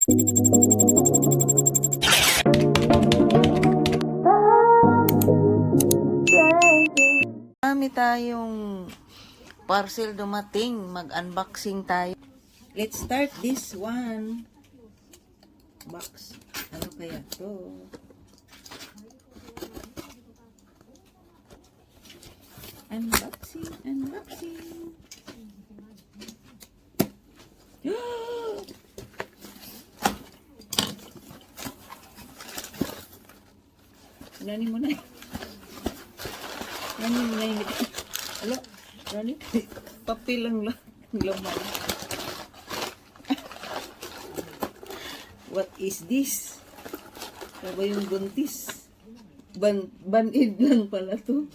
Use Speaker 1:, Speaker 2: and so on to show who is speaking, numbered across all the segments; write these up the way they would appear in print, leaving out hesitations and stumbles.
Speaker 1: Marami tayong parcel dumating. Mag-unboxing tayo. Let's start this one. Box. Ano kaya to? Unboxing. Nani mo na. Alo, nani? Papel lang laman. What is this? Ano ba yung buntis? Banid lang pala to.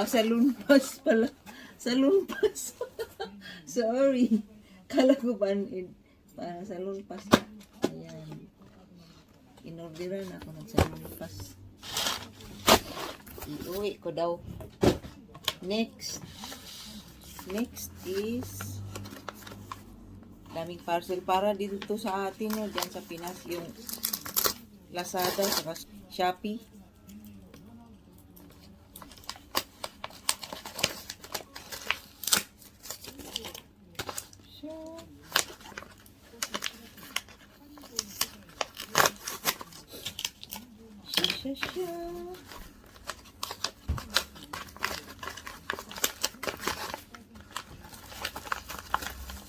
Speaker 1: Salon pass pala. Salon pass. Sorry. Kala ko banid. Salon pass. Ayan. Inorderan ako ng salon pass. Iuwi ko daw. Next is daming parcel para dito sa atin, no, dyan sa Pinas, yung Lazada saka Shopee. Siya.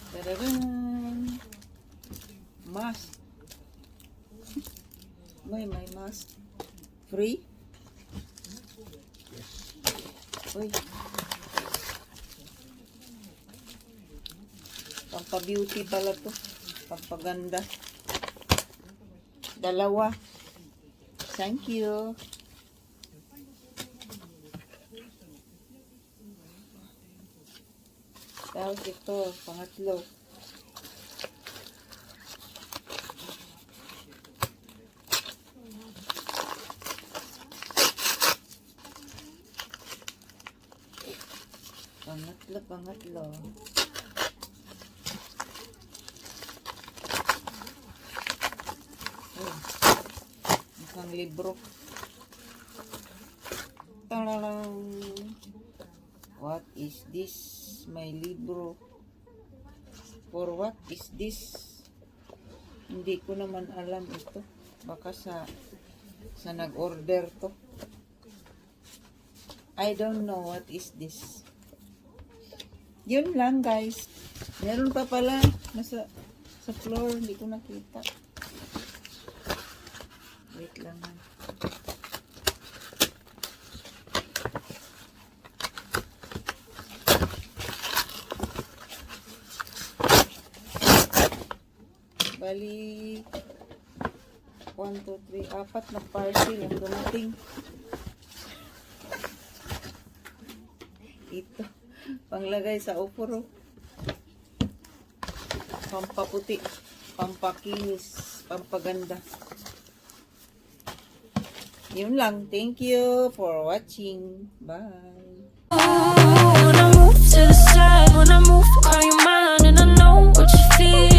Speaker 1: Tararan. Mask. May mask. Free? Uy. Pampa-beauty pala to. Pampaganda. Dalawa. Thank you. Tapos ito, pangatlo. Pangatlo. Oh, isang libro. Tararang. What is this? May libro. For what is this? Hindi ko naman alam ito. Baka sa nag-order to. I don't know what is this. Yun lang, guys. Meron pa pala nasa sa floor, hindi ko nakita. Wait lang. Bali 1, 2, 3, 4 na parcel ang dumating. Ito, panglagay sa upuro. Pampaputi, pampakinis, pampaganda. Yun lang. Thank you for watching. Bye.
Speaker 2: When I move to the side, when I move, call you mine, and I know what you feel.